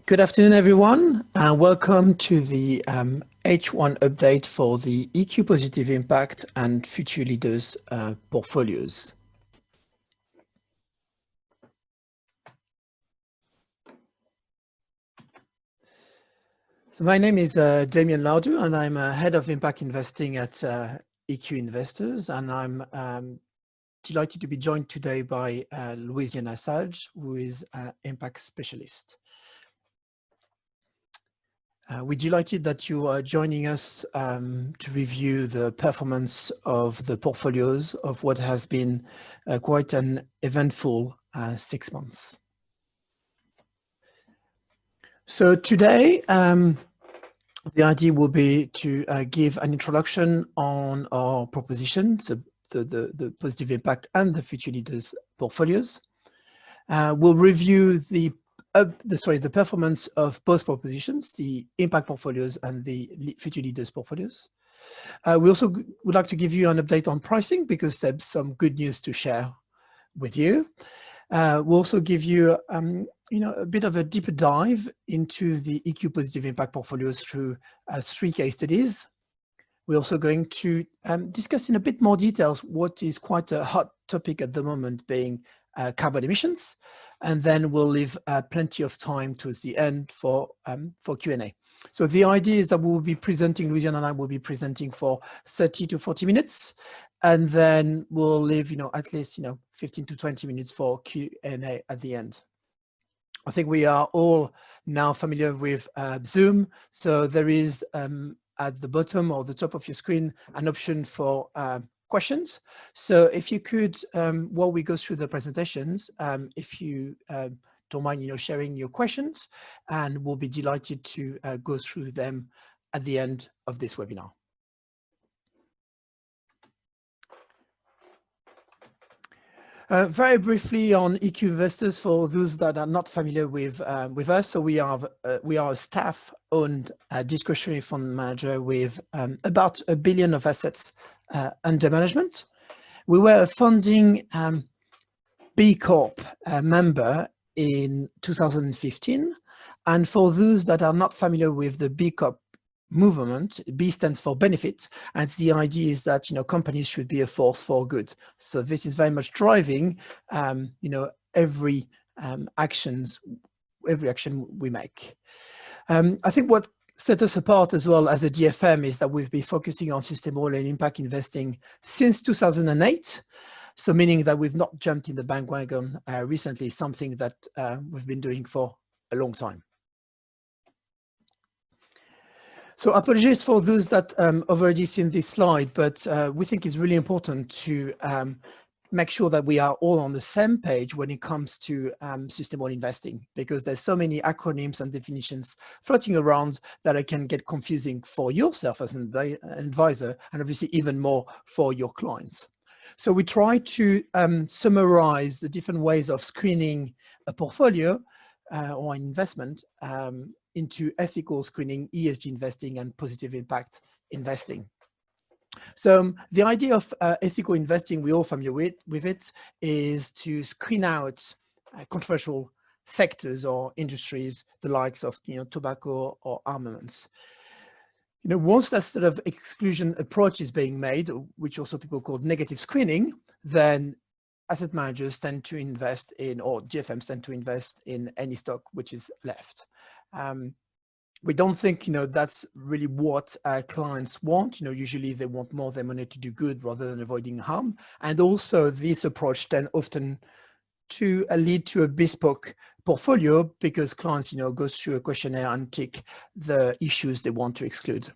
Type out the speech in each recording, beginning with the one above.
Good afternoon, everyone, and welcome to the H1 update for the EQ Positive Impact and Future Leaders portfolios. So my name is Damien Lardoux, and I'm Head of Impact Investing at EQ Investors, and I'm delighted to be joined today by Louisiana Salge, who is an impact specialist. We're delighted that you are joining us to review the performance of the portfolios of what has been quite an eventful 6 months. So today, the idea will be to give an introduction on our propositions, the positive impact and the future leaders portfolios. We'll review the performance of both propositions, the impact portfolios and the future leaders portfolios. We also would like to give you an update on pricing because there's some good news to share with you. We'll also give you, a bit of a deeper dive into the EQ positive impact portfolios through 3 case studies. We're also going to discuss in a bit more details what is quite a hot topic at the moment, being carbon emissions, and then we'll leave plenty of time towards the end for Q&A. So the idea is that we will be presenting, Louisiana and I will be presenting for 30 to 40 minutes, and then we'll leave, at least, 15 to 20 minutes for Q&A at the end. I think we are all now familiar with Zoom, so there is at the bottom or the top of your screen an option for questions. So if you could, while we go through the presentations, if you don't mind, sharing your questions, and we'll be delighted to go through them at the end of this webinar. Very briefly on EQ Investors, for those that are not familiar with us, so we are a staff-owned discretionary fund manager with about $1 billion of assets under management. We were a founding B Corp member in 2015, and for those that are not familiar with the B Corp movement, B stands for benefit, and the idea is that companies should be a force for good. So this is very much driving every action we make. I think what set us apart as well as a DFM is that we've been focusing on sustainable and impact investing since 2008. So meaning that we've not jumped in the bandwagon recently, something that we've been doing for a long time. So apologies for those that have already seen this slide, but we think it's really important to make sure that we are all on the same page when it comes to sustainable investing, because there's so many acronyms and definitions floating around that it can get confusing for yourself as an advisor, and obviously even more for your clients. So we try to summarize the different ways of screening a portfolio or an investment into ethical screening, ESG investing, and positive impact investing. So the idea of ethical investing, we're all familiar with it, is to screen out controversial sectors or industries, the likes of tobacco or armaments. Once that sort of exclusion approach is being made, which also people call negative screening, then asset managers tend to invest in, or DFMs tend to invest in any stock which is left. We don't think, that's really what our clients want. Usually they want more of their money to do good rather than avoiding harm. And also this approach then often to lead to a bespoke portfolio, because clients, go through a questionnaire and tick the issues they want to exclude.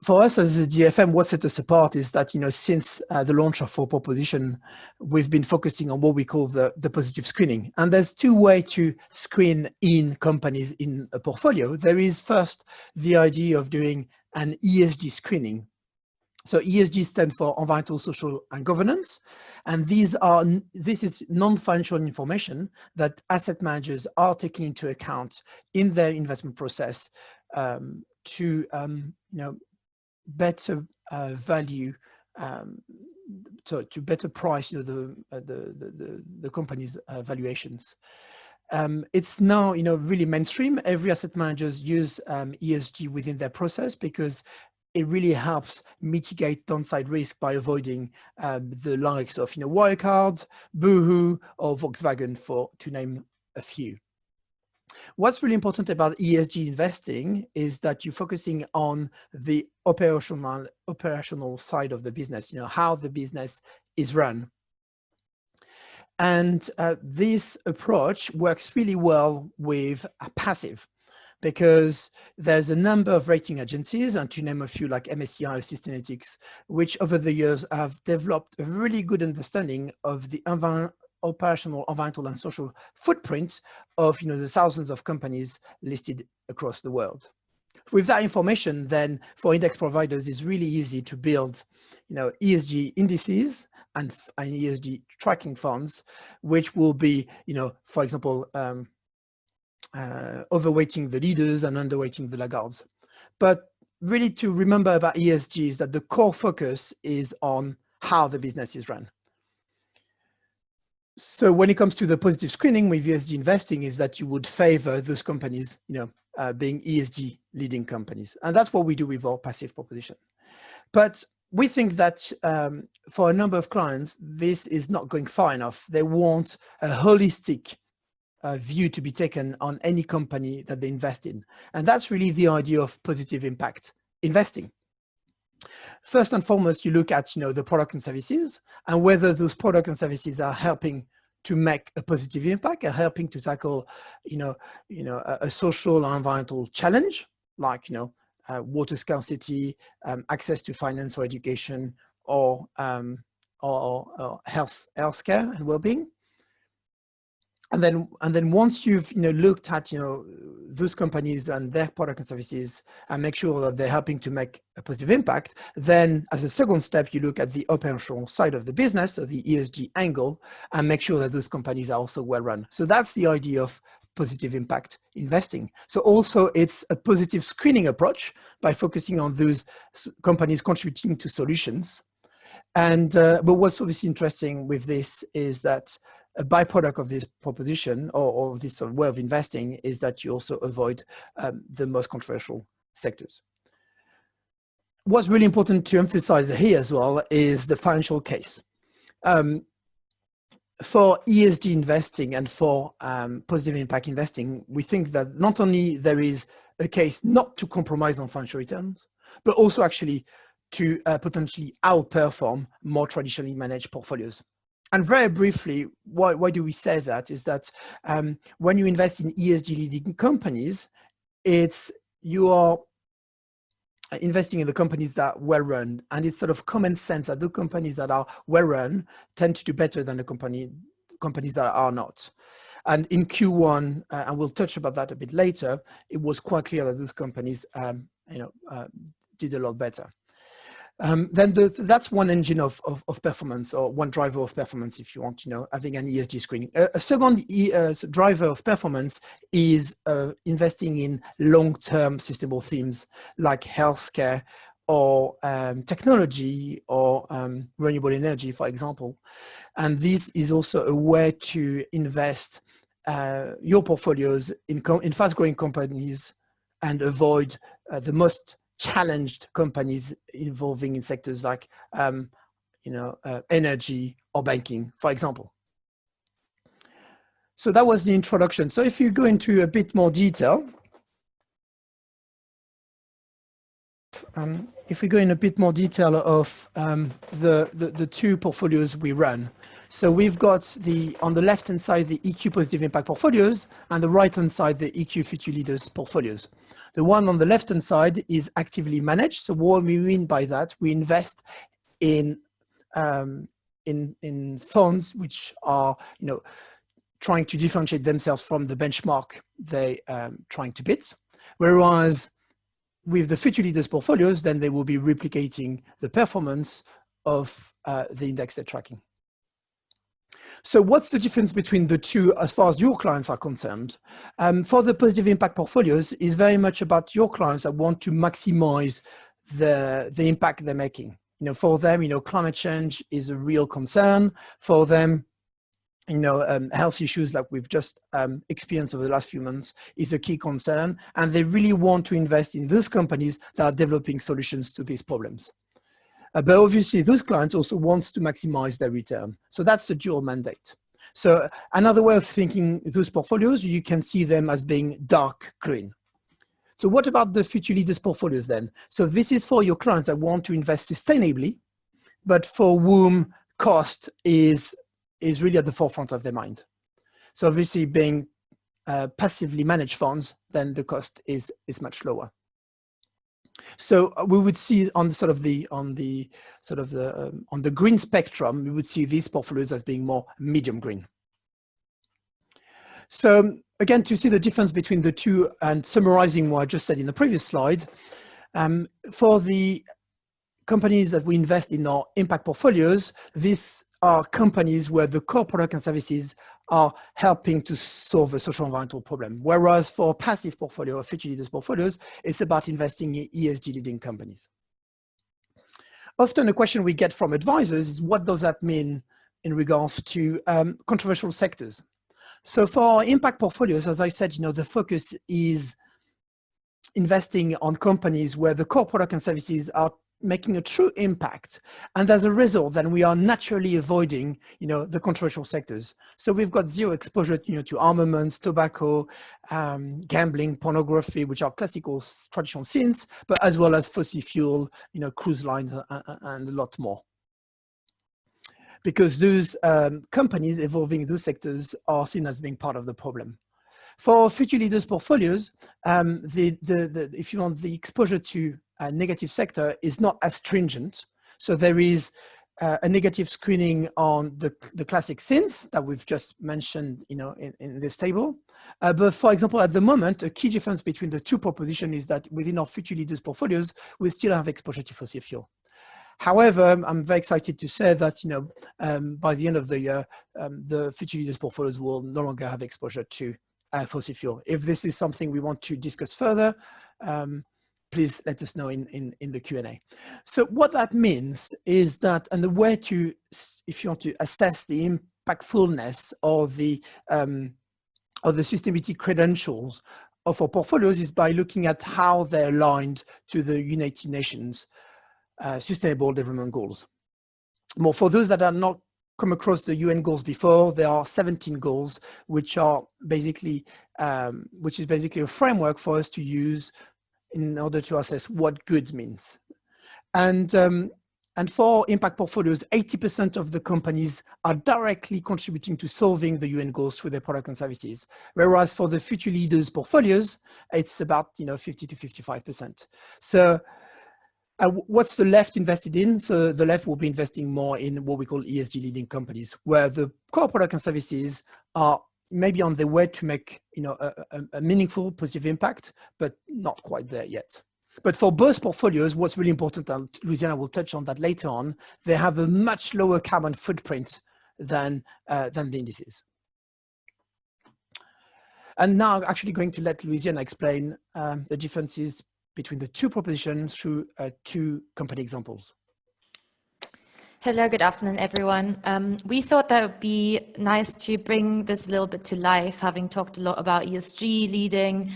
For us as a DFM, what set us apart is that, since the launch of our proposition, we've been focusing on what we call the positive screening. And there's 2 ways to screen in companies in a portfolio. There is first the idea of doing an ESG screening. So ESG stands for environmental, social, and governance. And this is non-financial information that asset managers are taking into account in their investment process to better value, to better price the company's valuations. It's now, really mainstream. Every asset managers use ESG within their process because it really helps mitigate downside risk by avoiding the likes of, Wirecard, Boohoo, or Volkswagen, to name a few. What's really important about ESG investing is that you're focusing on the operational side of the business, how the business is run. And this approach works really well with a passive, because there's a number of rating agencies, and to name a few like MSCI or Sustainalytics, which over the years have developed a really good understanding of the operational, environmental, and social footprint of the thousands of companies listed across the world. With that information, then for index providers, it's really easy to build ESG indices and ESG tracking funds, which will be, for example, overweighting the leaders and underweighting the laggards. But really to remember about ESG is that the core focus is on how the business is run. So when it comes to the positive screening with ESG investing is that you would favor those companies, being ESG leading companies. And that's what we do with our passive proposition. But we think that for a number of clients, this is not going far enough. They want a holistic view to be taken on any company that they invest in. And that's really the idea of positive impact investing. First and foremost, you look at the product and services, and whether those products and services are helping to make a positive impact, are helping to tackle a social or environmental challenge, like water scarcity, access to finance or education, or healthcare and well-being. And then once you've looked at those companies and their product and services and make sure that they're helping to make a positive impact, then as a second step you look at the operational side of the business, so the ESG angle, and make sure that those companies are also well run. So that's the idea of positive impact investing. So also it's a positive screening approach by focusing on those companies contributing to solutions. And but what's obviously interesting with this is that a byproduct of this proposition or this sort of way of investing is that you also avoid the most controversial sectors. What's really important to emphasize here as well is the financial case. For ESG investing and for positive impact investing, we think that not only there is a case not to compromise on financial returns, but also actually to potentially outperform more traditionally managed portfolios. And very briefly, why do we say that? Is that when you invest in ESG leading companies, you are investing in the companies that are well run, and it's sort of common sense that the companies that are well run tend to do better than the companies that are not. And in Q1, and we'll touch about that a bit later, it was quite clear that those companies did a lot better. Then that's one engine of performance, or one driver of performance, if you want, having an ESG screening. A second driver of performance is investing in long-term sustainable themes like healthcare or technology or renewable energy, for example. And this is also a way to invest your portfolios in fast-growing companies and avoid the most challenged companies involving in sectors like energy or banking, for example. So that was the introduction. So if you go into a bit more detail, if we go in a bit more detail of the two portfolios we run. So we've got on the left-hand side, the EQ positive impact portfolios, and the right-hand side, the EQ future leaders portfolios. The one on the left-hand side is actively managed. So what we mean by that, we invest in funds which are, trying to differentiate themselves from the benchmark they trying to beat. Whereas with the future leaders portfolios, then they will be replicating the performance of the index they're tracking. So what's the difference between the two as far as your clients are concerned? For the positive impact portfolios is very much about your clients that want to maximize the impact they're making. For them, climate change is a real concern. For them, health issues like we've just experienced over the last few months is a key concern, and they really want to invest in those companies that are developing solutions to these problems. But obviously, those clients also want to maximize their return. So that's a dual mandate. So another way of thinking those portfolios, you can see them as being dark green. So what about the future leaders portfolios then? So this is for your clients that want to invest sustainably, but for whom cost is really at the forefront of their mind. So obviously, being passively managed funds, then the cost is much lower. So we would see on the green spectrum, we would see these portfolios as being more medium green. So again, to see the difference between the two and summarizing what I just said in the previous slide, for the companies that we invest in our impact portfolios, these are companies where the core product and services are helping to solve a social environmental problem. Whereas for passive portfolio or future leaders portfolios, it's about investing in ESG leading companies. Often a question we get from advisors is, what does that mean in regards to controversial sectors? So for our impact portfolios, as I said, the focus is investing on companies where the core product and services are making a true impact, and as a result, then we are naturally avoiding, the controversial sectors. So we've got zero exposure, to armaments, tobacco, gambling, pornography, which are classical traditional sins, but as well as fossil fuel, cruise lines, and a lot more. Because those companies evolving those sectors are seen as being part of the problem. For future leaders portfolios, if you want, the exposure to a negative sector is not as stringent. So there is a negative screening on the classic sins that we've just mentioned, in this table. But for example, at the moment, a key difference between the two propositions is that within our future leaders portfolios, we still have exposure to fossil fuel. However, I'm very excited to say that, by the end of the year, the future leaders portfolios will no longer have exposure to fossil fuel. If this is something we want to discuss further, please let us know in the Q&A. So what that means is that, and the way to, if you want to assess the impactfulness or the sustainability credentials of our portfolios is by looking at how they're aligned to the United Nations Sustainable Development Goals. More for those that are not come across the UN goals before, there are 17 goals, which is basically a framework for us to use in order to assess what good means. And for impact portfolios, 80% of the companies are directly contributing to solving the UN goals through their product and services. Whereas for the future leaders portfolios, it's about 50 to 55%. So what's the left invested in? So the left will be investing more in what we call ESG leading companies, where the core product and services are maybe on their way to make a meaningful positive impact, but not quite there yet. But for both portfolios, what's really important, and Louisiana will touch on that later on, they have a much lower carbon footprint than the indices. And now I'm actually going to let Louisiana explain the differences between the two propositions through two company examples. Hello, good afternoon, everyone. We thought that would be nice to bring this a little bit to life, having talked a lot about ESG leading,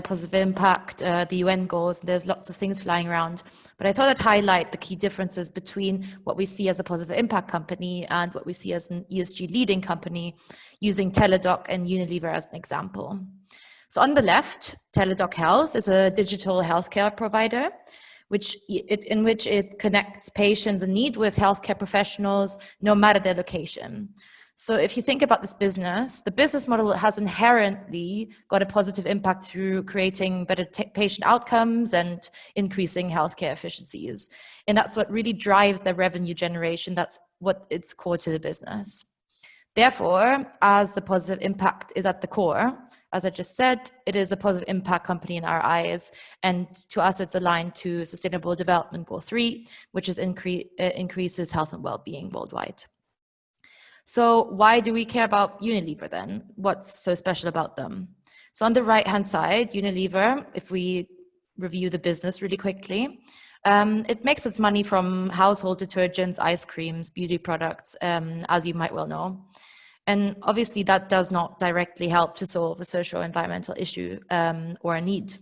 positive impact, the UN goals. There's lots of things flying around, but I thought I'd highlight the key differences between what we see as a positive impact company and what we see as an ESG leading company, using Teladoc and Unilever as an example. So on the left, Teladoc Health is a digital healthcare provider, in which it connects patients in need with healthcare professionals, no matter their location. So if you think about this business, the business model has inherently got a positive impact through creating better patient outcomes and increasing healthcare efficiencies. And that's what really drives their revenue generation. That's what it's core to the business. Therefore, as the positive impact is at the core, as I just said, it is a positive impact company in our eyes. And to us, it's aligned to Sustainable Development Goal 3, which is increases health and well-being worldwide. So why do we care about Unilever then? What's so special about them? So on the right-hand side, Unilever, if we review the business really quickly, it makes its money from household detergents, ice creams, beauty products, as you might well know. And obviously that does not directly help to solve a social environmental issue or a need.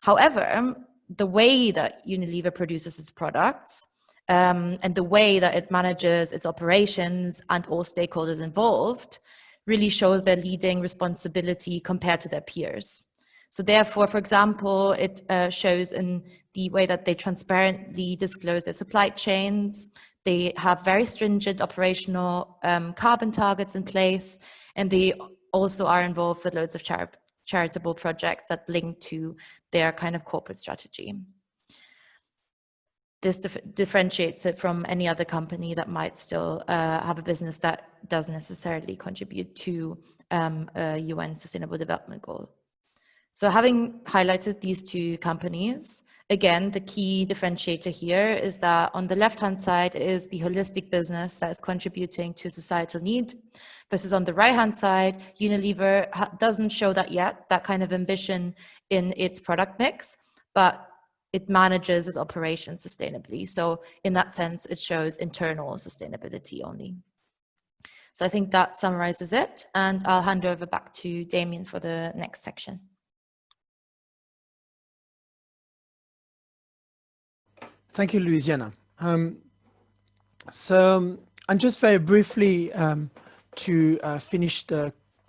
However, the way that Unilever produces its products and the way that it manages its operations and all stakeholders involved really shows their leading responsibility compared to their peers. So therefore, for example, it shows in the way that they transparently disclose their supply chains. They have very stringent operational carbon targets in place, and they also are involved with loads of charitable projects that link to their kind of corporate strategy. This differentiates it from any other company that might still have a business that doesn't necessarily contribute to a UN Sustainable Development Goal. So having highlighted these two companies, again, the key differentiator here is that on the left-hand side is the holistic business that is contributing to societal need, versus on the right-hand side, Unilever doesn't show that yet, that kind of ambition in its product mix, but it manages its operations sustainably. So in that sense, it shows internal sustainability only. So I think that summarizes it, and I'll hand over back to Damien for the next section. Thank you, Louisiana. So, and just very briefly to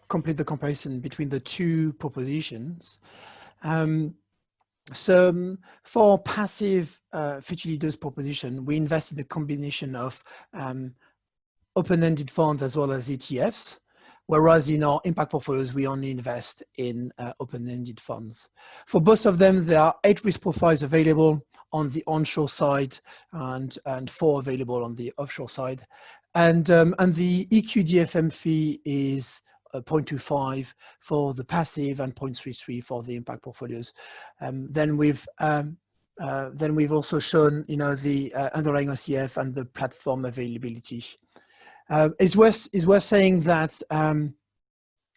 complete the comparison between the two propositions. So for passive future leaders proposition, we invest in a combination of open-ended funds as well as ETFs, whereas in our impact portfolios, we only invest in open-ended funds. For both of them, there are 8 risk profiles available on the onshore side and 4 available on the offshore side. And the EQ-DFM fee is 0.25 for the passive and 0.33 for the impact portfolios. Then we've also shown, the underlying OCF and the platform availability. It's worth saying that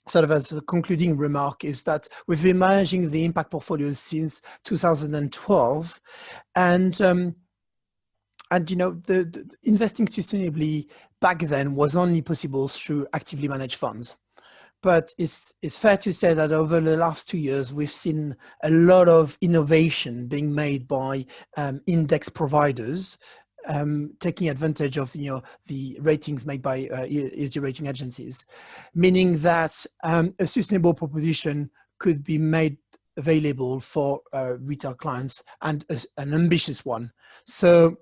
sort of as a concluding remark is that we've been managing the impact portfolios since 2012, and the investing sustainably back then was only possible through actively managed funds. But it's fair to say that over the last 2 years, we've seen a lot of innovation being made by index providers, taking advantage of the ratings made by ESG rating agencies, meaning that a sustainable proposition could be made available for retail clients, and an ambitious one. So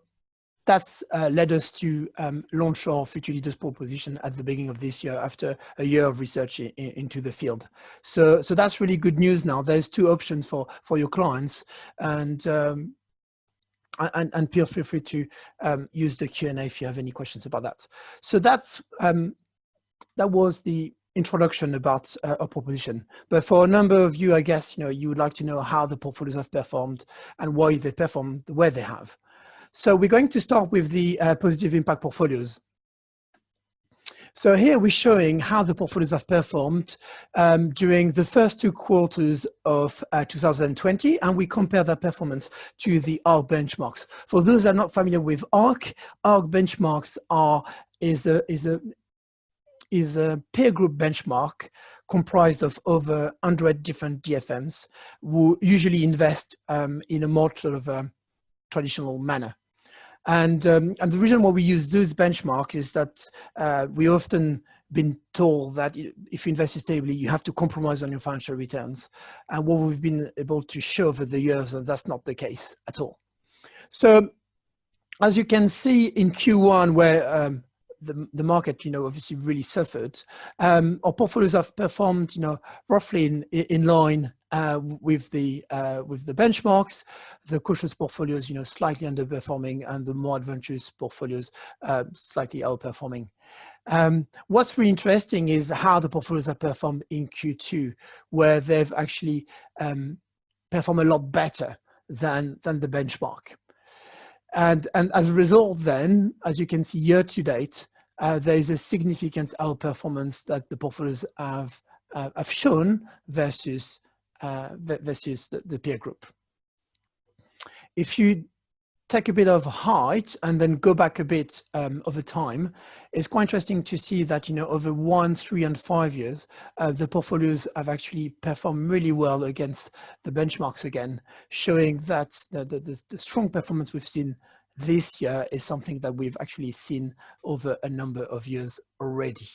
that's led us to launch our Future Leaders proposition at the beginning of this year after a year of research into the field. So that's really good news now. There's 2 options for your clients, and feel free to use the Q&A if you have any questions about that. So that was the introduction about our proposition. But for a number of you, I guess, you would like to know how the portfolios have performed and why they performed the way they have. So we're going to start with the positive impact portfolios. So here we're showing how the portfolios have performed during the first 2 quarters of 2020, and we compare their performance to the ARC benchmarks. For those that are not familiar with ARC benchmarks is a peer group benchmark comprised of over 100 different DFMs who usually invest in a more sort of traditional manner. And the reason why we use those benchmarks is that we often been told that if you invest sustainably, you have to compromise on your financial returns. And what we've been able to show over the years, and that's not the case at all. So as you can see in Q1, where the market, obviously really suffered, our portfolios have performed, roughly in line with the benchmarks. The cautious portfolios, slightly underperforming, and the more adventurous portfolios slightly outperforming. What's really interesting is how the portfolios have performed in Q2, where they've actually performed a lot better than the benchmark. And as a result, then, as you can see year to date, there is a significant outperformance that the portfolios have shown versus the peer group. If you take a bit of height and then go back a bit over time, it's quite interesting to see that, over 1, 3, and 5 years, the portfolios have actually performed really well against the benchmarks again, showing that the strong performance we've seen this year is something that we've actually seen over a number of years already.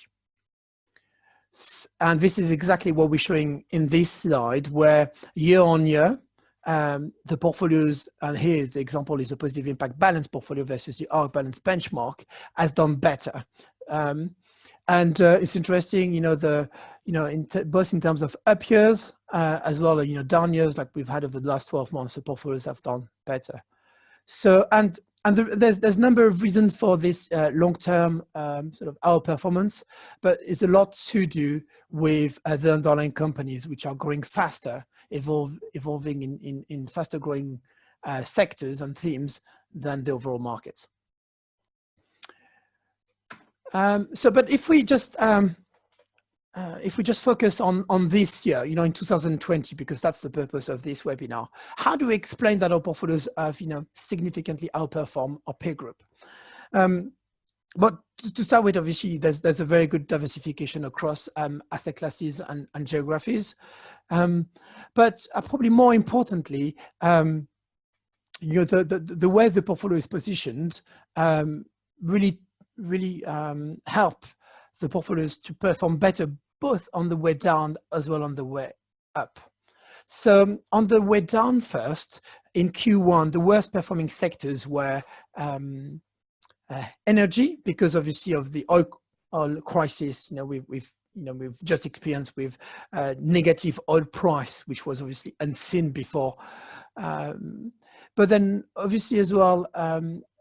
And this is exactly what we're showing in this slide, where year on year, the portfolios, and here the example is a positive impact balance portfolio versus the ARC balance benchmark, has done better. It's interesting, both in terms of up years as well as down years, like we've had over the last 12 months, the portfolios have done better. So there's a number of reasons for this long-term sort of outperformance, but it's a lot to do with the underlying companies which are growing faster, evolving in faster growing sectors and themes than the overall markets. But if we just focus on this year, in 2020, because that's the purpose of this webinar, how do we explain that our portfolios have, significantly outperformed our peer group? But to start with, obviously, there's a very good diversification across asset classes and geographies. But probably more importantly, the way the portfolio is positioned really help the portfolios to perform better, both on the way down as well on the way up. So on the way down first, in Q1, the worst performing sectors were energy, because obviously of the oil crisis, we've just experienced with negative oil price, which was obviously unseen before. But then obviously as well,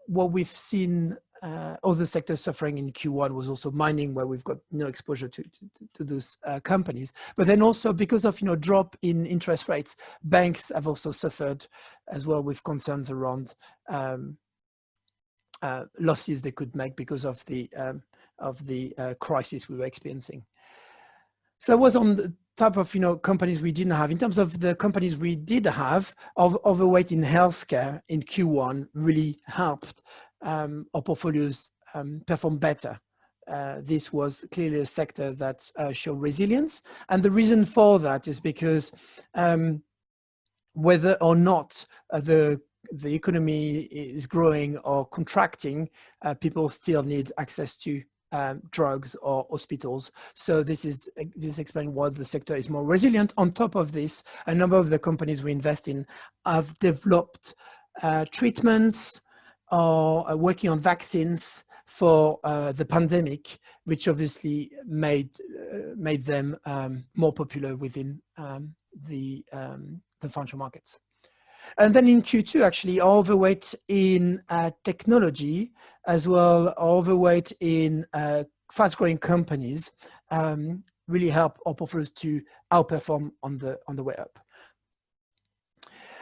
what we've seen other sectors suffering in Q1 was also mining, where we've got no exposure to those companies. But then also because of drop in interest rates, banks have also suffered as well, with concerns around losses they could make because of the crisis we were experiencing. So it was on the type of companies we didn't have. In terms of the companies we did have, overweight in healthcare in Q1 really helped our portfolios perform better. This was clearly a sector that showed resilience, and the reason for that is because whether or not the economy is growing or contracting, people still need access to drugs or hospitals. So this explains why the sector is more resilient. On top of this, a number of the companies we invest in have developed treatments or are working on vaccines for the pandemic, which obviously made them more popular within the financial markets. And then in Q2, actually, overweight in technology, as well overweight in fast-growing companies, really help our portfolios to outperform on the way up.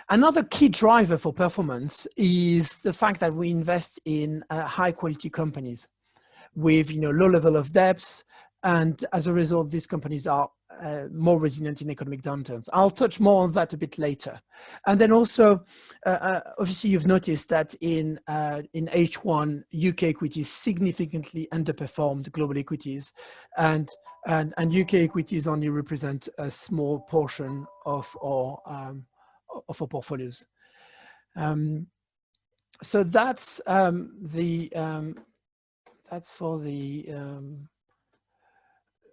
Another key driver for performance is the fact that we invest in high-quality companies with low level of debts, and as a result, these companies are more resilient in economic downturns. I'll touch more on that a bit later. And then also, obviously, you've noticed that in H1, UK equities significantly underperformed global equities, and UK equities only represent a small portion of our portfolios. So that's for the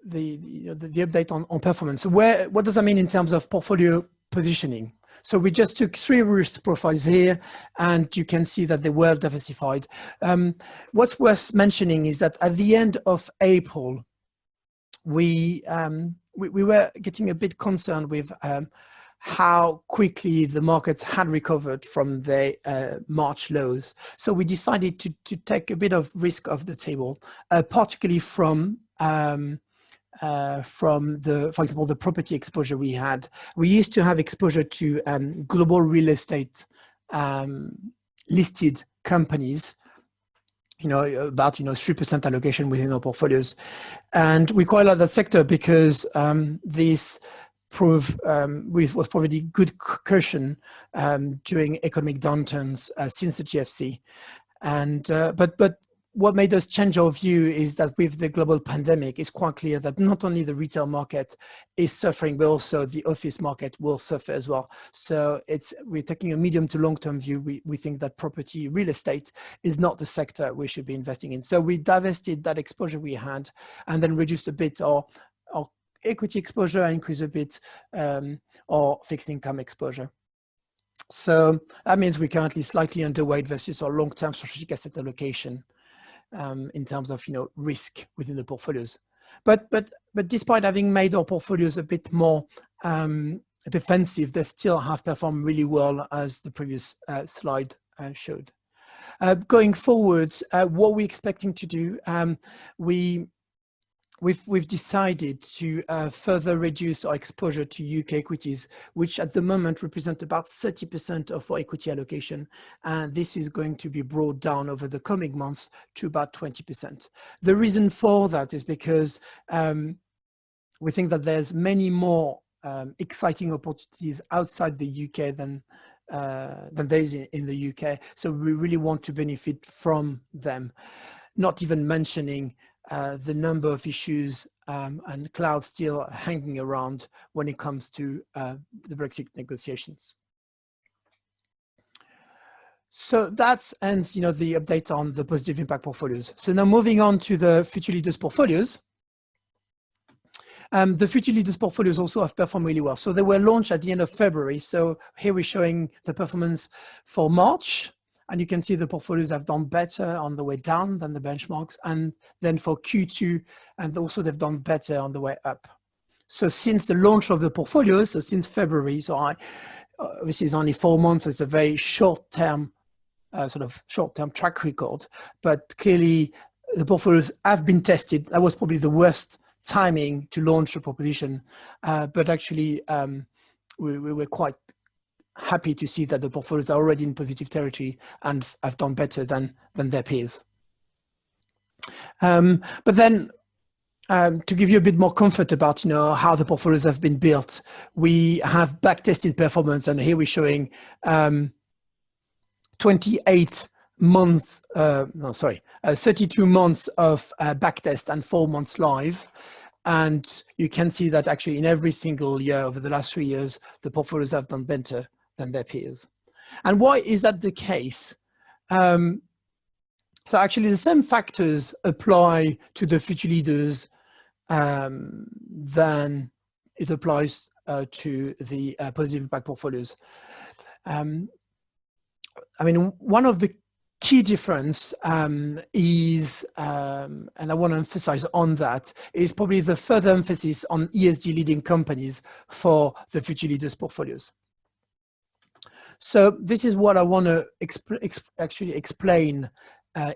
update on performance. So what does that mean in terms of portfolio positioning? So we just took 3 risk profiles here, and you can see that they're well diversified. What's worth mentioning is that at the end of April, we were getting a bit concerned with how quickly the markets had recovered from the March lows. So we decided to take a bit of risk off the table, particularly from for example, the property exposure we had. We used to have exposure to global real estate listed companies, about 3% allocation within our portfolios, and we quite like that sector because this prove was probably good cushion during economic downturns since the GFC. And but what made us change our view is that with the global pandemic, it's quite clear that not only the retail market is suffering, but also the office market will suffer as well. So we're taking a medium to long-term view. We think that property, real estate is not the sector we should be investing in. So we divested that exposure we had and then reduced a bit our equity exposure and increased a bit our fixed income exposure. So that means we're currently slightly underweight versus our long-term strategic asset allocation in terms of risk within the portfolios. But despite having made our portfolios a bit more defensive, they still have performed really well, as the previous slide showed. Going forwards, what we're expecting to do, we've decided to further reduce our exposure to UK equities, which at the moment represent about 30% of our equity allocation. And this is going to be brought down over the coming months to about 20%. The reason for that is because we think that there's many more exciting opportunities outside the UK than there is in the UK. So we really want to benefit from them, not even mentioning the number of issues and clouds still hanging around when it comes to the Brexit negotiations. So that ends, the update on the positive impact portfolios. So now moving on to the future leaders portfolios. The future leaders portfolios also have performed really well. So they were launched at the end of February. So here we're showing the performance for March. And you can see the portfolios have done better on the way down than the benchmarks. And then for Q2, and also they've done better on the way up. So since the launch of the portfolios, so since February, so obviously it's only 4 months, so it's a very short-term, short-term track record. But clearly the portfolios have been tested. That was probably the worst timing to launch a proposition. But actually we were quite happy to see that the portfolios are already in positive territory and have done better than their peers. But then to give you a bit more comfort about how the portfolios have been built, we have backtested performance, and here we're showing 32 months of backtest and 4 months live. And you can see that actually in every single year over the last 3 years, the portfolios have done better than their peers. And why is that the case? So actually the same factors apply to the future leaders than it applies to the positive impact portfolios. One of the key difference is, and I want to emphasize on that, is probably the further emphasis on ESG leading companies for the future leaders portfolios. So this is what I want to actually explain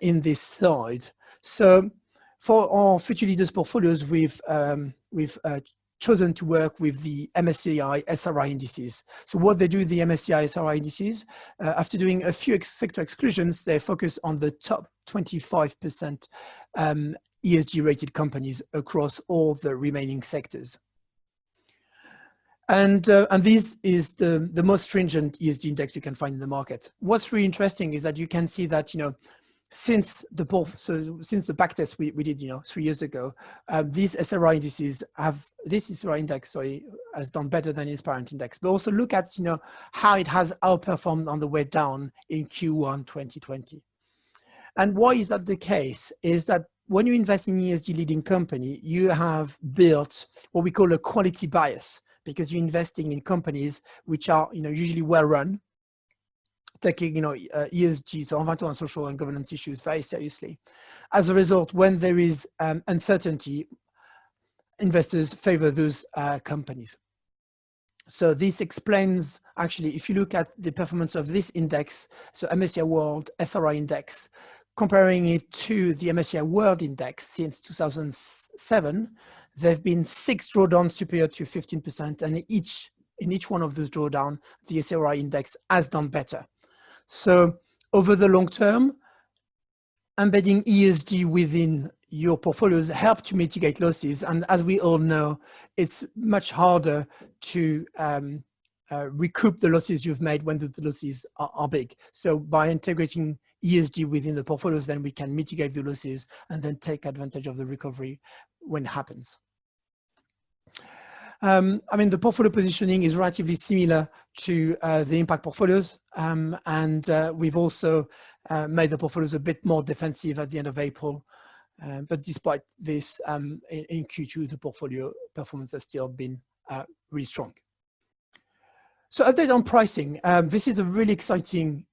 in this slide. So for our future leaders portfolios, we've chosen to work with the MSCI SRI indices. So what they do, the MSCI SRI indices, after doing a few sector exclusions, they focus on the top 25% ESG rated companies across all the remaining sectors. And this is the most stringent ESG index you can find in the market. What's really interesting is that you can see that, since the backtest we did, 3 years ago, these SRI indices this SRI index, has done better than its parent index. But also look at, how it has outperformed on the way down in Q1 2020. And why is that the case? Is that when you invest in ESG leading company, you have built what we call a quality bias, because you're investing in companies which are, usually well run, taking, ESG, so environmental and social and governance issues very seriously. As a result, when there is uncertainty, investors favor those companies. So this explains, actually, if you look at the performance of this index, so MSCI World SRI Index, comparing it to the MSCI World Index since 2007, there have been 6 drawdowns superior to 15%, and in each one of those drawdowns, the SRI Index has done better. So over the long term, embedding ESG within your portfolios help to mitigate losses. And as we all know, it's much harder to recoup the losses you've made when the losses are big. So by integrating ESG within the portfolios, then we can mitigate the losses and then take advantage of the recovery when it happens. I mean, the portfolio positioning is relatively similar to the impact portfolios. And we've also made the portfolios a bit more defensive at the end of April. But despite this, in Q2, the portfolio performance has still been really strong. So update on pricing. This is a really exciting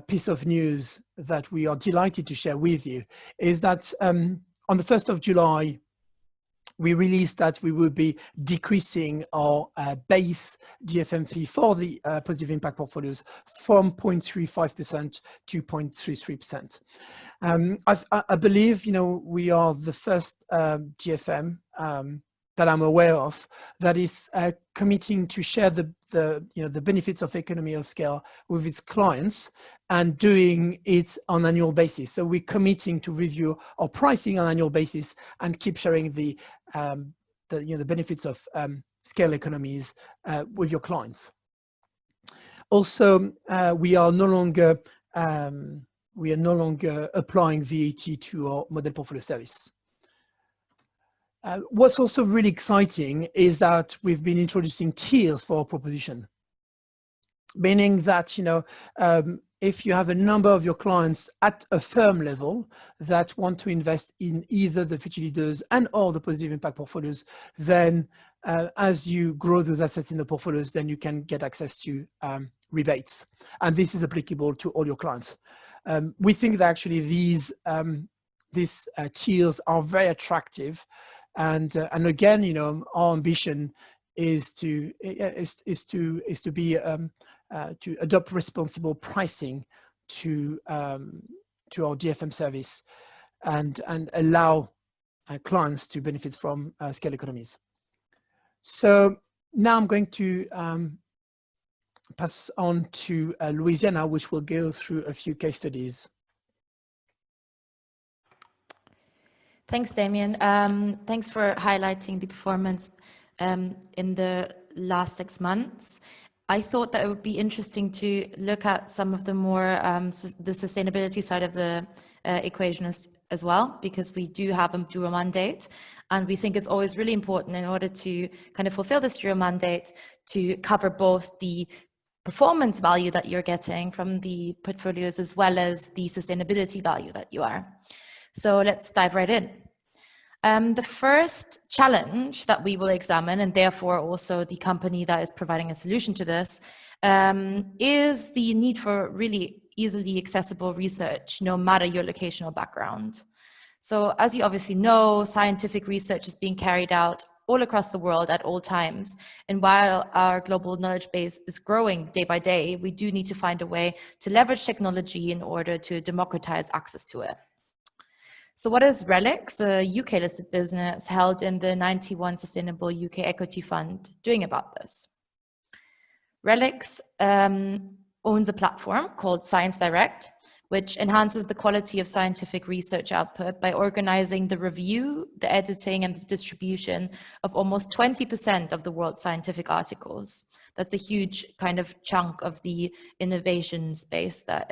piece of news that we are delighted to share with you, is that on the 1st of July, we released that we will be decreasing our base DFM fee for the positive impact portfolios from 0.35% to 0.33%. I believe, you know, we are the first DFM that I'm aware of that is committing to share the benefits of economy of scale with its clients and doing it on an annual basis. So we're committing to review our pricing on an annual basis and keep sharing the benefits of scale economies with your clients. Also, we are no longer applying VAT to our model portfolio service. What's also really exciting is that we've been introducing tiers for our proposition, meaning that, you know, if you have a number of your clients at a firm level that want to invest in either the future leaders and or the positive impact portfolios, then as you grow those assets in the portfolios, then you can get access to rebates. And this is applicable to all your clients. We think that actually these tiers are very attractive. And again, you know, our ambition is to adopt responsible pricing to our DFM service and allow clients to benefit from scale economies. So now I'm going to pass on to Louisiana, which will go through a few case studies. Thanks, Damien. Thanks for highlighting the performance in the last 6 months. I thought that it would be interesting to look at some of the more the sustainability side of the equation as well, because we do have a dual mandate, and we think it's always really important in order to kind of fulfill this dual mandate to cover both the performance value that you're getting from the portfolios as well as the sustainability value that you are. So let's dive right in. The first challenge that we will examine, and therefore also the company that is providing a solution to this, is the need for really easily accessible research, no matter your locational background. So as you obviously know, scientific research is being carried out all across the world at all times. And while our global knowledge base is growing day by day, we do need to find a way to leverage technology in order to democratize access to it. So what is RELX, a UK-listed business held in the 91 Sustainable UK Equity Fund, doing about this? RELX owns a platform called Science Direct, which enhances the quality of scientific research output by organizing the review, the editing, and the distribution of almost 20% of the world's scientific articles. That's a huge kind of chunk of the innovation space that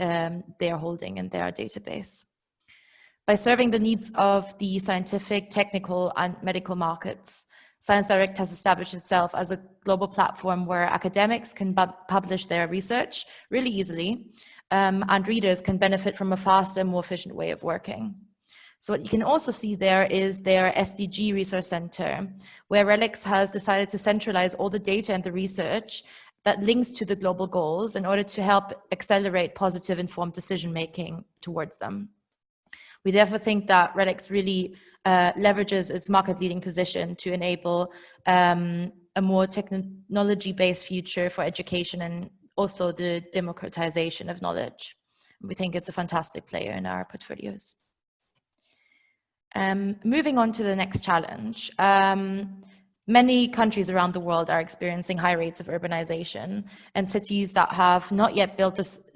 they're holding in their database. By serving the needs of the scientific, technical, and medical markets, Science Direct has established itself as a global platform where academics can publish their research really easily, and readers can benefit from a faster, more efficient way of working. So what you can also see there is their SDG Resource Center, where RELX has decided to centralize all the data and the research that links to the global goals in order to help accelerate positive, informed decision-making towards them. We therefore think that RELX really leverages its market-leading position to enable a more technology-based future for education and also the democratization of knowledge. We think it's a fantastic player in our portfolios. Moving on to the next challenge. Many countries around the world are experiencing high rates of urbanization, and cities that have not yet built this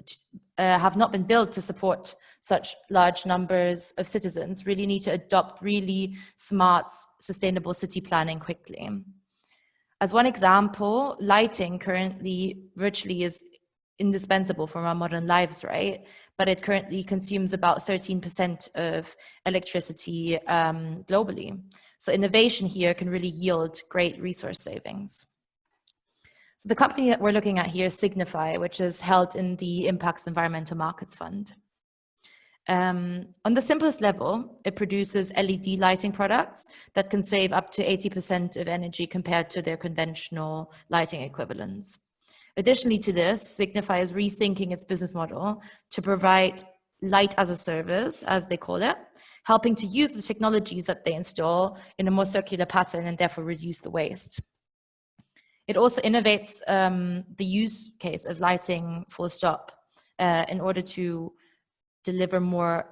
have not been built to support such large numbers of citizens really need to adopt really smart, sustainable city planning quickly. As one example, lighting currently virtually is indispensable for our modern lives, right? But it currently consumes about 13% of electricity globally. So innovation here can really yield great resource savings. So the company that we're looking at here is Signify, which is held in the Impacts Environmental Markets Fund. On the simplest level, it produces LED lighting products that can save up to 80% of energy compared to their conventional lighting equivalents. Additionally to this, Signify is rethinking its business model to provide light as a service, as they call it, helping to use the technologies that they install in a more circular pattern and therefore reduce the waste. It also innovates the use case of lighting full stop in order to deliver more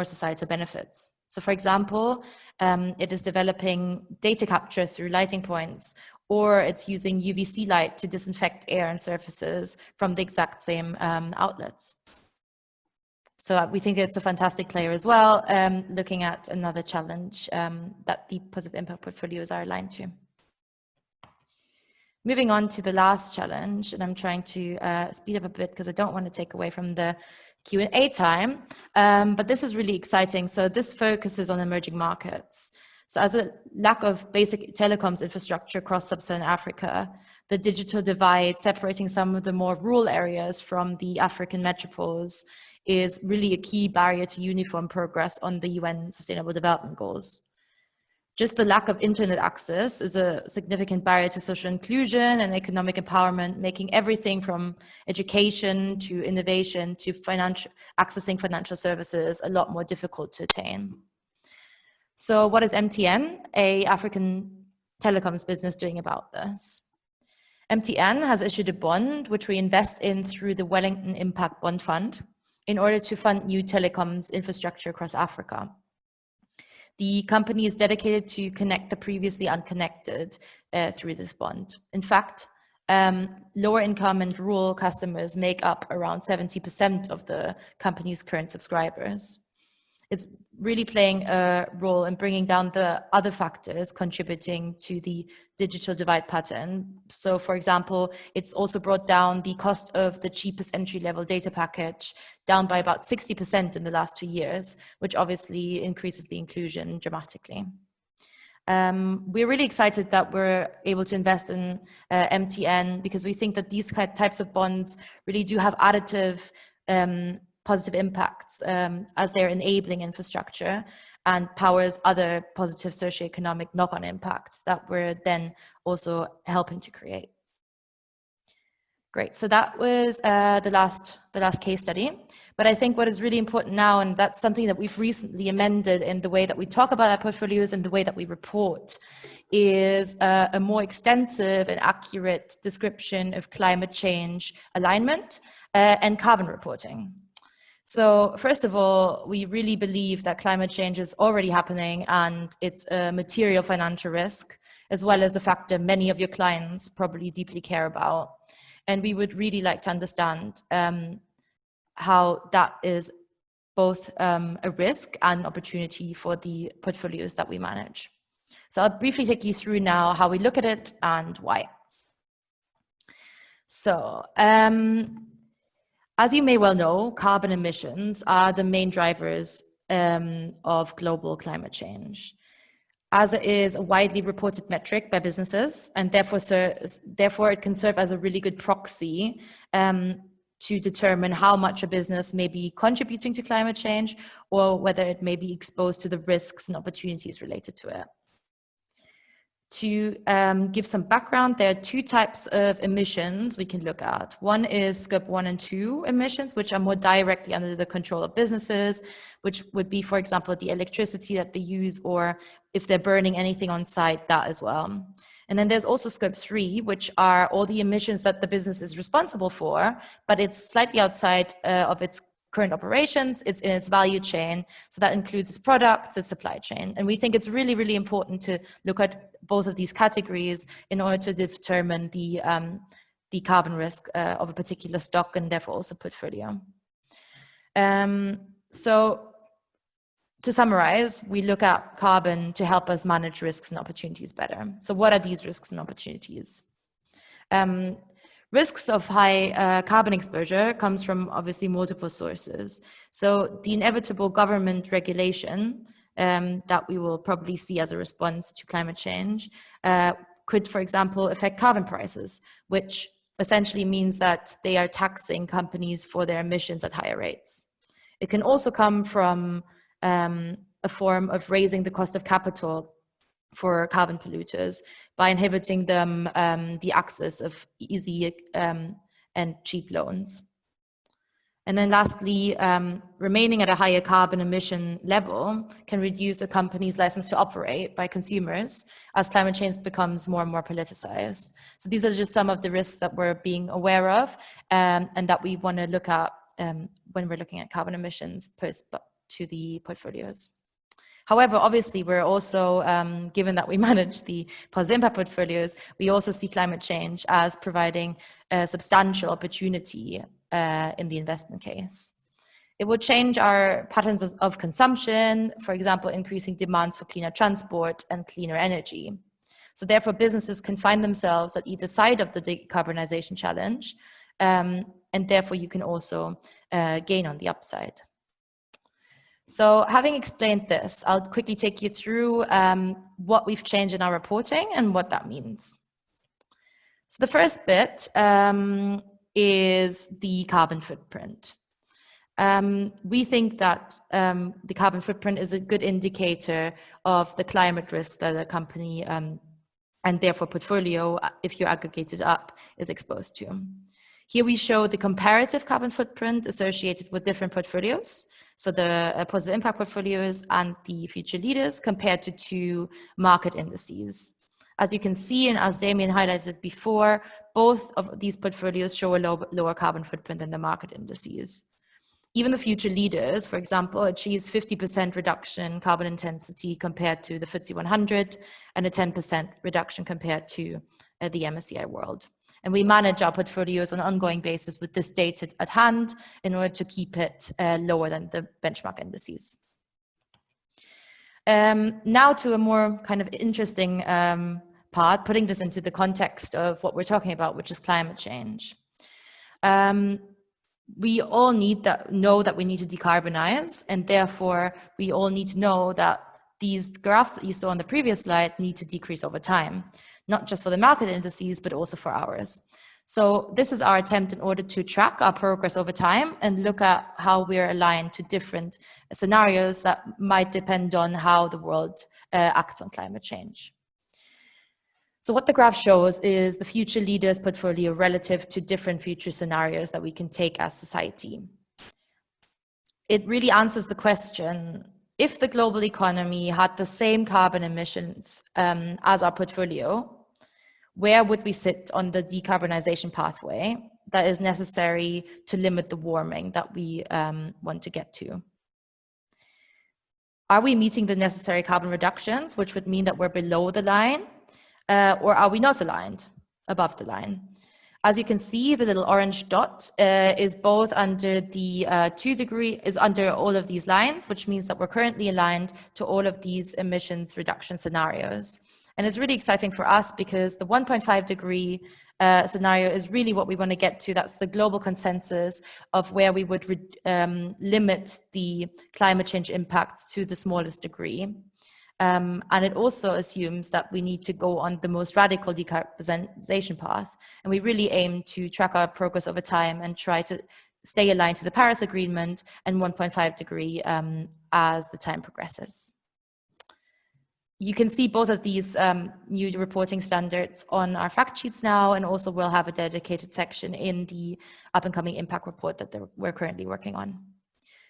societal benefits. So for example, it is developing data capture through lighting points, or it's using UVC light to disinfect air and surfaces from the exact same outlets. So we think it's a fantastic player as well, looking at another challenge that the positive impact portfolios are aligned to. Moving on to the last challenge, and I'm trying to speed up a bit because I don't want to take away from the Q&A time, but this is really exciting. So this focuses on emerging markets. So as a lack of basic telecoms infrastructure across sub-Saharan Africa, the digital divide separating some of the more rural areas from the African metropoles is really a key barrier to uniform progress on the UN Sustainable Development Goals. Just the lack of internet access is a significant barrier to social inclusion and economic empowerment, making everything from education to innovation to accessing financial services a lot more difficult to attain. So what is MTN, a African telecoms business, doing about this? MTN has issued a bond, which we invest in through the Wellington Impact Bond Fund, in order to fund new telecoms infrastructure across Africa. The company is dedicated to connect the previously unconnected through this bond. In fact, lower income and rural customers make up around 70% of the company's current subscribers. It's really playing a role in bringing down the other factors contributing to the digital divide pattern. So for example, it's also brought down the cost of the cheapest entry-level data package down by about 60% in the last 2 years, which obviously increases the inclusion dramatically. We're really excited that we're able to invest in MTN because we think that these types of bonds really do have additive positive impacts as they're enabling infrastructure and powers other positive socioeconomic knock-on impacts that we're then also helping to create. Great, so that was the last case study. But I think what is really important now, and that's something that we've recently amended in the way that we talk about our portfolios and the way that we report, is a more extensive and accurate description of climate change alignment and carbon reporting. So first of all, we really believe that climate change is already happening and it's a material financial risk, as well as a factor many of your clients probably deeply care about. And we would really like to understand how that is both a risk and opportunity for the portfolios that we manage. So I'll briefly take you through now how we look at it and why. So, as you may well know, carbon emissions are the main drivers of global climate change, as it is a widely reported metric by businesses, and therefore it can serve as a really good proxy to determine how much a business may be contributing to climate change or whether it may be exposed to the risks and opportunities related to it. To give some background, there are 2 types of emissions we can look at. One is Scope 1 and 2 emissions, which are more directly under the control of businesses, which would be, for example, the electricity that they use, or if they're burning anything on site, that as well. And then there's also Scope 3, which are all the emissions that the business is responsible for, but it's slightly outside of its current operations, it's in its value chain. So that includes its products, its supply chain. And we think it's really, really important to look at both of these categories in order to determine the carbon risk of a particular stock and therefore also portfolio. So to summarize, we look at carbon to help us manage risks and opportunities better. So what are these risks and opportunities? Risks of high carbon exposure comes from obviously multiple sources. So the inevitable government regulation that we will probably see as a response to climate change could, for example, affect carbon prices, which essentially means that they are taxing companies for their emissions at higher rates. It can also come from a form of raising the cost of capital for carbon polluters by inhibiting them the access of easy and cheap loans. And then lastly, remaining at a higher carbon emission level can reduce a company's license to operate by consumers as climate change becomes more and more politicized. So these are just some of the risks that we're being aware of and that we want to look at when we're looking at carbon emissions post to the portfolios. However, obviously, we're also, given that we manage the positive impact portfolios, we also see climate change as providing a substantial opportunity in the investment case. It will change our patterns of consumption, for example, increasing demands for cleaner transport and cleaner energy. So therefore, businesses can find themselves at either side of the decarbonization challenge, and therefore you can also gain on the upside. So having explained this, I'll quickly take you through what we've changed in our reporting and what that means. So the first bit is the carbon footprint. We think that the carbon footprint is a good indicator of the climate risk that a company and therefore portfolio, if you aggregate it up, is exposed to. Here we show the comparative carbon footprint associated with different portfolios. So the positive impact portfolios and the future leaders compared to two market indices. As you can see, and as Damien highlighted before, both of these portfolios show a lower carbon footprint than the market indices. Even the future leaders, for example, achieves 50% reduction in carbon intensity compared to the FTSE 100 and a 10% reduction compared to the MSCI World. And we manage our portfolios on an ongoing basis with this data at hand in order to keep it lower than the benchmark indices. Now to a more kind of interesting part, putting this into the context of what we're talking about, which is climate change. We all know that we need to decarbonize, and therefore we all need to know that these graphs that you saw on the previous slide need to decrease over time, not just for the market indices, but also for ours. So this is our attempt in order to track our progress over time and look at how we're aligned to different scenarios that might depend on how the world acts on climate change. So what the graph shows is the future leaders portfolio relative to different future scenarios that we can take as society. It really answers the question, if the global economy had the same carbon emissions as our portfolio, where would we sit on the decarbonization pathway that is necessary to limit the warming that we want to get to? Are we meeting the necessary carbon reductions, which would mean that we're below the line, or are we not aligned above the line? As you can see, the little orange dot is both under the 2 degree, is under all of these lines, which means that we're currently aligned to all of these emissions reduction scenarios. And it's really exciting for us because the 1.5 degree scenario is really what we want to get to. That's the global consensus of where we would limit the climate change impacts to the smallest degree. And it also assumes that we need to go on the most radical decarbonization path. And we really aim to track our progress over time and try to stay aligned to the Paris Agreement and 1.5 degree as the time progresses. You can see both of these new reporting standards on our fact sheets now, and also we'll have a dedicated section in the up and coming impact report that we're currently working on.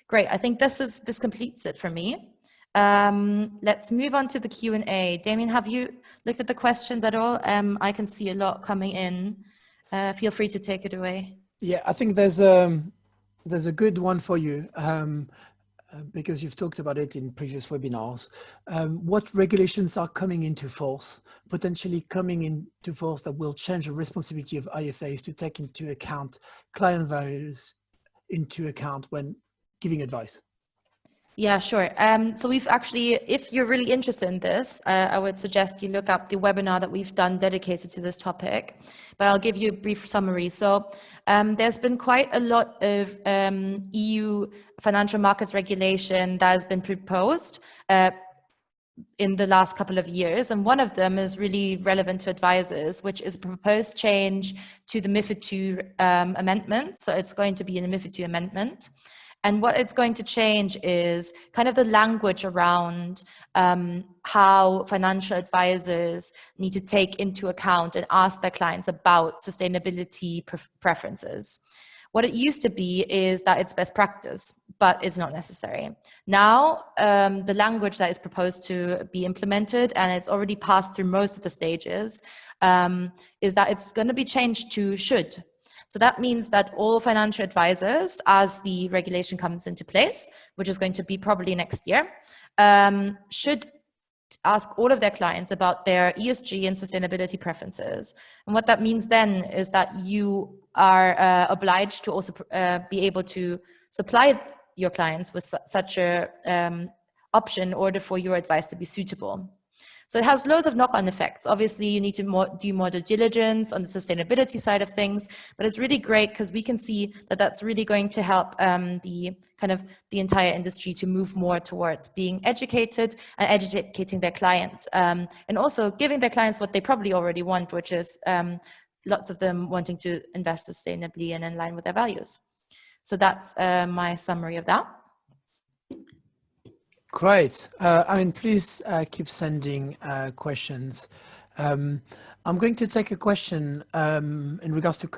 Great, I think this completes it for me. Let's move on to the Q&A. Damien, have you looked at the questions at all? I can see a lot coming in. Feel free to take it away. Yeah, I think there's a good one for you because you've talked about it in previous webinars. What regulations are coming into force, potentially coming into force, that will change the responsibility of IFAs to take into account client values into account when giving advice? Yeah, sure. So we've actually, if you're really interested in this, I would suggest you look up the webinar that we've done dedicated to this topic, but I'll give you a brief summary. So there's been quite a lot of EU financial markets regulation that has been proposed in the last couple of years. And one of them is really relevant to advisors, which is a proposed change to the MiFID II amendment. So it's going to be a MiFID II amendment. And what it's going to change is kind of the language around how financial advisors need to take into account and ask their clients about sustainability preferences. What it used to be is that it's best practice, but it's not necessary. Now, the language that is proposed to be implemented, and it's already passed through most of the stages, is that it's going to be changed to should. So that means that all financial advisors, as the regulation comes into place, which is going to be probably next year, should ask all of their clients about their ESG and sustainability preferences. And what that means then is that you are obliged to also be able to supply your clients with such a option in order for your advice to be suitable. So it has loads of knock-on effects. Obviously, you need to do more due diligence on the sustainability side of things, but it's really great because we can see that that's really going to help the entire industry to move more towards being educated and educating their clients, and also giving their clients what they probably already want, which is lots of them wanting to invest sustainably and in line with their values. So that's my summary of that. Great. Please keep sending questions. I'm going to take a question in regards to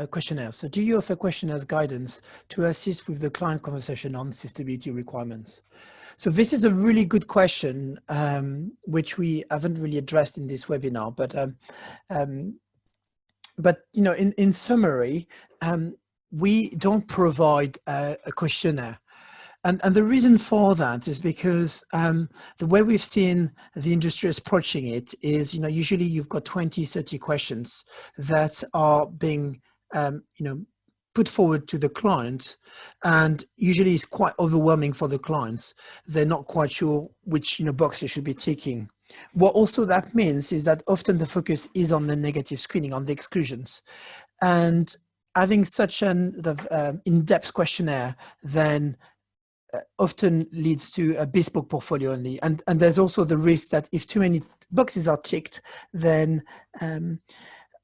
questionnaires. So do you offer questionnaires guidance to assist with the client conversation on sustainability requirements? So this is a really good question, which we haven't really addressed in this webinar, but in summary, we don't provide a questionnaire. And the reason for that is because the way we've seen the industry approaching it is, usually you've got 20, 30 questions that are being, put forward to the client, and usually it's quite overwhelming for the clients. They're not quite sure which box they should be ticking. What also that means is that often the focus is on the negative screening, on the exclusions. And having such an in-depth questionnaire then often leads to a bespoke portfolio only. And there's also the risk that if too many boxes are ticked, then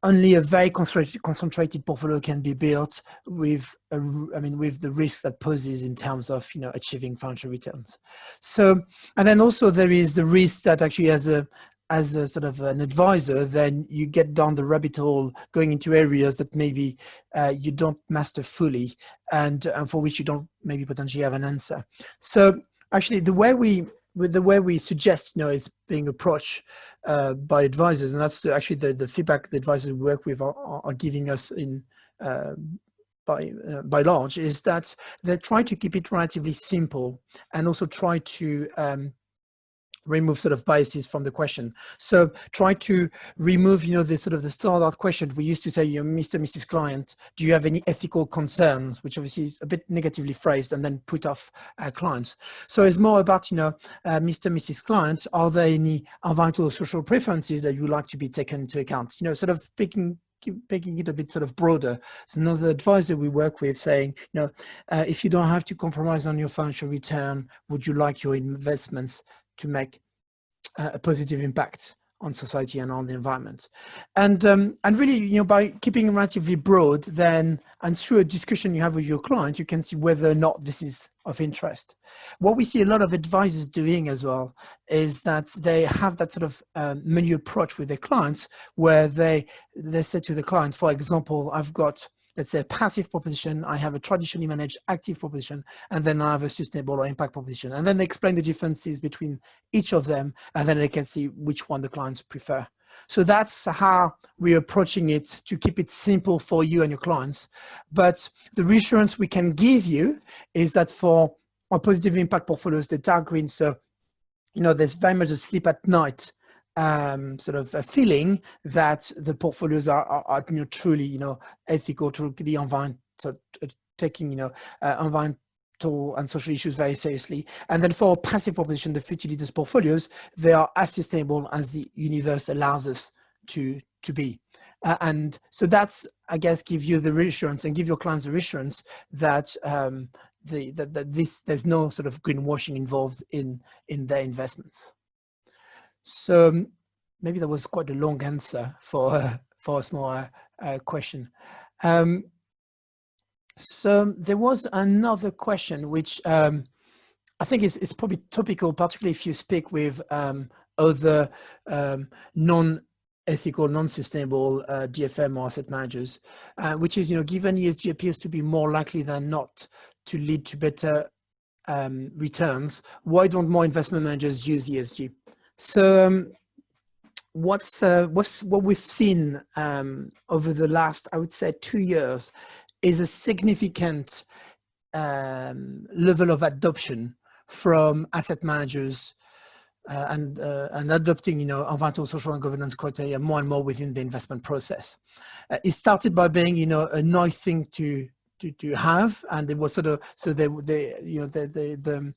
only a very concentrated portfolio can be built with the risk that poses in terms of achieving financial returns. So, and then also there is the risk that actually as a sort of an advisor, then you get down the rabbit hole going into areas that maybe you don't master fully, and for which you don't maybe potentially have an answer. So actually the way we suggest is being approached by advisors, and that's actually the feedback the advisors we work with are giving us in by large, is that they try to keep it relatively simple and also try to remove sort of biases from the question. So try to remove, the sort of the standard question. We used to say, Mr. Mrs. Client, do you have any ethical concerns? Which obviously is a bit negatively phrased and then put off clients. So it's more about, Mr. Mrs. Client, are there any environmental or social preferences that you would like to be taken into account? Sort of making it a bit sort of broader. So another advisor we work with saying, if you don't have to compromise on your financial return, would you like your investments to make a positive impact on society and on the environment? And really, by keeping it relatively broad, then, and through a discussion you have with your client, you can see whether or not this is of interest. What we see a lot of advisors doing as well is that they have that sort of menu approach with their clients, where they say to the client, for example, I've got, let's say, a passive proposition, I have a traditionally managed active proposition, and then I have a sustainable or impact proposition. And then they explain the differences between each of them, and then they can see which one the clients prefer. So that's how we're approaching it, to keep it simple for you and your clients. But the reassurance we can give you is that for our positive impact portfolios, the dark green, so, there's very much a sleep at night sort of a feeling that the portfolios are truly, ethical, truly environment, so taking, environment and social issues very seriously. And then for passive proposition, the future leaders portfolios, they are as sustainable as the universe allows us to be. And so that's, I guess, give you the reassurance and give your clients the reassurance that there's no sort of greenwashing involved in their investments. So maybe that was quite a long answer for a small question. So there was another question which I think is probably topical, particularly if you speak with other non-ethical, non-sustainable DFM or asset managers, which is, given ESG appears to be more likely than not to lead to better returns, why don't more investment managers use ESG? So what we've seen over the last, I would say, 2 years is a significant level of adoption from asset managers and adopting, environmental, social, and governance criteria more and more within the investment process. It started by being, a nice thing to have, and it was sort of the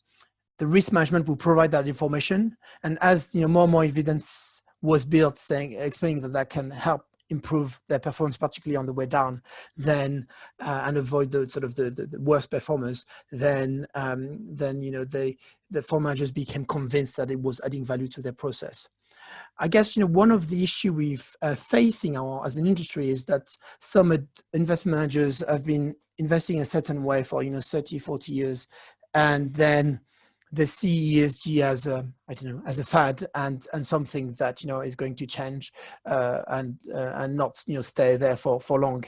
risk management will provide that information, and as more and more evidence was built, explaining that can help improve their performance, particularly on the way down, then and avoid the worst performers, then the fund managers became convinced that it was adding value to their process. I guess one of the issue we've facing as an industry is that some investment managers have been investing in a certain way for 30, 40 years, and then they see ESG as a fad and something that is going to change and not stay there for long.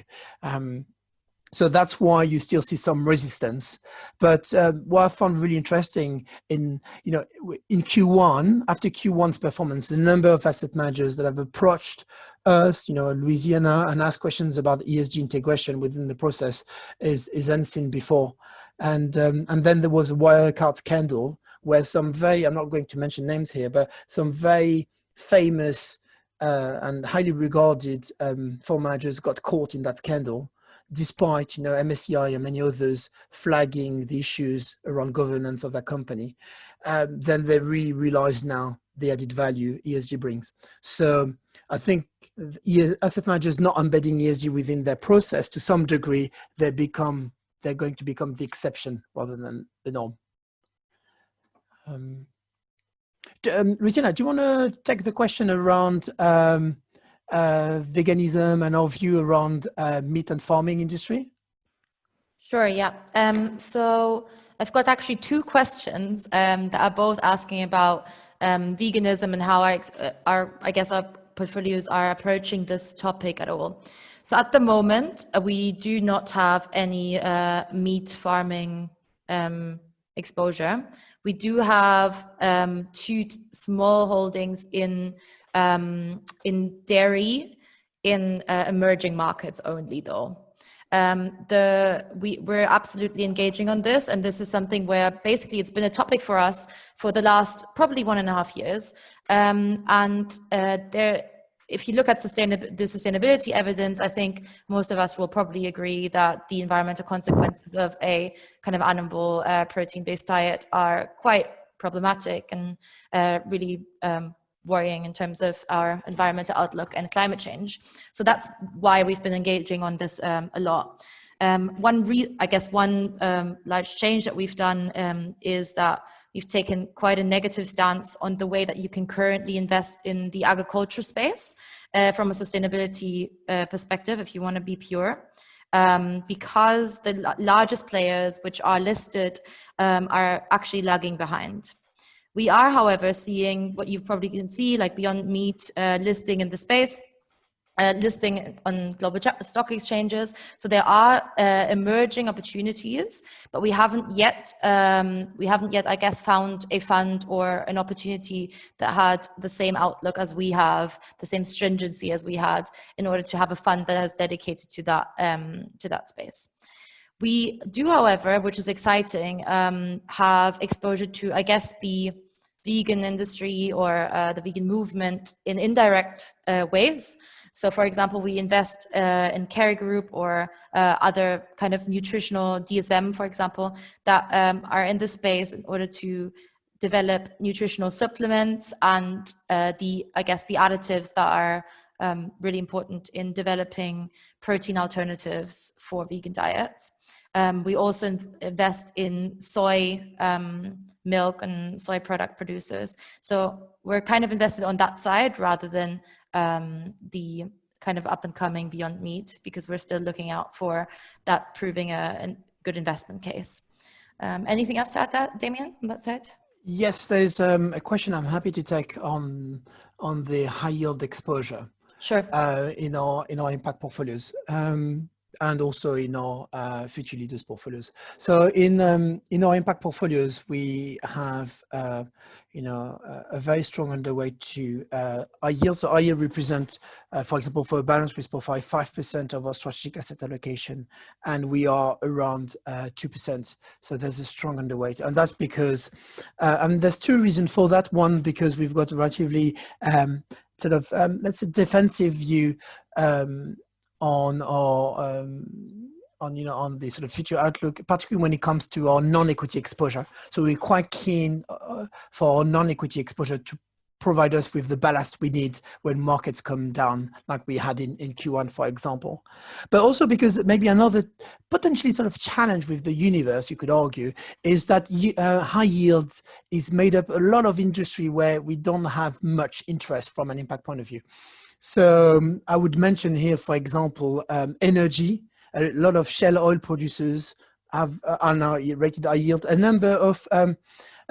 So that's why you still see some resistance. But what I found really interesting in Q1, after Q1's performance, the number of asset managers that have approached us, Louisiana, and asked questions about ESG integration within the process is unseen before. And then there was a Wirecard scandal where some I'm not going to mention names here, but some very famous and highly regarded fund managers got caught in that scandal, despite MSCI and many others flagging the issues around governance of that company. Then they really realize now the added value ESG brings. So I think asset managers not embedding ESG within their process, to some degree, they're going to become the exception rather than the norm. Louisiana, do you want to take the question around veganism and our view around meat and farming industry? Sure, yeah. So I've got actually 2 questions that are both asking about veganism and how our portfolios are approaching this topic at all. So at the moment, we do not have any meat farming exposure. We do have 2 small holdings in dairy in emerging markets only, though. We're absolutely engaging on this, and this is something where basically it's been a topic for us for the last probably 1.5 years. If you look at the sustainability evidence, I think most of us will probably agree that the environmental consequences of a kind of animal protein-based diet are quite problematic and really worrying in terms of our environmental outlook and climate change. So that's why we've been engaging on this a lot. One large change that we've done is that we've taken quite a negative stance on the way that you can currently invest in the agriculture space from a sustainability perspective, if you want to be pure. Because the largest players which are listed are actually lagging behind. We are, however, seeing what you probably can see, like Beyond Meat listing in the space, listing on global stock exchanges. So there are emerging opportunities, but we haven't yet, I guess, found a fund or an opportunity that had the same outlook as we have, the same stringency as we had, in order to have a fund that is dedicated to that space. We do, however, which is exciting, have exposure to, I guess, the vegan industry or the vegan movement in indirect ways. So for example, we invest in Care Group or other kind of nutritional DSM, for example, that are in this space in order to develop nutritional supplements and the additives that are really important in developing protein alternatives for vegan diets. We also invest in soy milk and soy product producers. So we're kind of invested on that side rather than the kind of up and coming Beyond Meat, because we're still looking out for that proving a good investment case. Anything else to add that, Damien, on that side? Yes, there's a question I'm happy to take on the high yield exposure. Sure. In our impact portfolios, and also in our future leaders portfolios. So in our impact portfolios, we have a very strong underweight to high yield. So high yield represent, for example, for a balanced risk profile, 5% of our strategic asset allocation, and we are around 2%. So there's a strong underweight, and that's because, and there's two reasons for that. One, because we've got a relatively sort of let's say defensive view on our on the sort of future outlook, particularly when it comes to our non-equity exposure. So we're quite keen for our non-equity exposure to provide us with the ballast we need when markets come down, like we had in Q1, for example. But also because maybe another potentially sort of challenge with the universe, you could argue, is that high yields is made up a lot of industry where we don't have much interest from an impact point of view. So I would mention here, for example, energy. A lot of shale oil producers are now rated high yield. A number of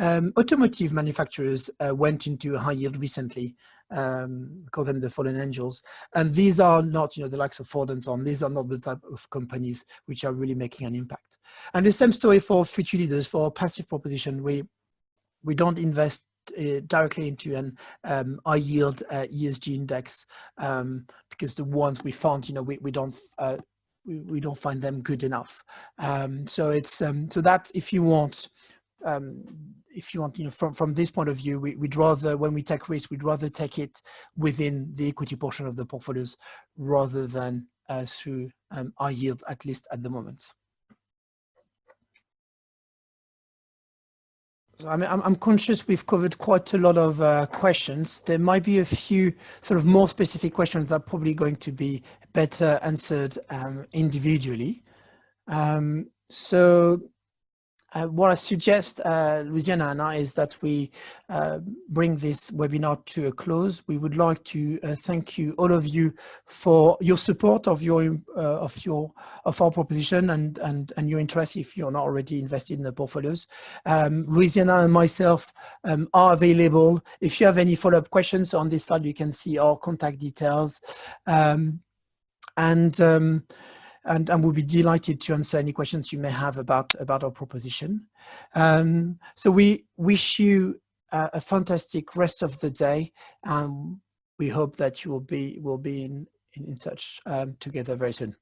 automotive manufacturers went into high yield recently. We call them the fallen angels. And these are not, the likes of Ford and so on. These are not the type of companies which are really making an impact. And the same story for future leaders. For our passive proposition, we don't invest directly into an high yield ESG index because the ones we found, we don't find them good enough. So it's so that if you want, from this point of view, we'd rather, when we take risk, we'd rather take it within the equity portion of the portfolios rather than through high yield, at least at the moment. I mean, I'm conscious we've covered quite a lot of questions. There might be a few sort of more specific questions that are probably going to be better answered individually. So what I suggest, Louisiana and I, is that we bring this webinar to a close. We would like to thank you, all of you, for your support of our proposition and your interest if you're not already invested in the portfolios. Louisiana and myself are available. If you have any follow-up questions on this slide, you can see our contact details. And we'll be delighted to answer any questions you may have about our proposition. So we wish you a fantastic rest of the day, and we hope that you will be in touch together very soon.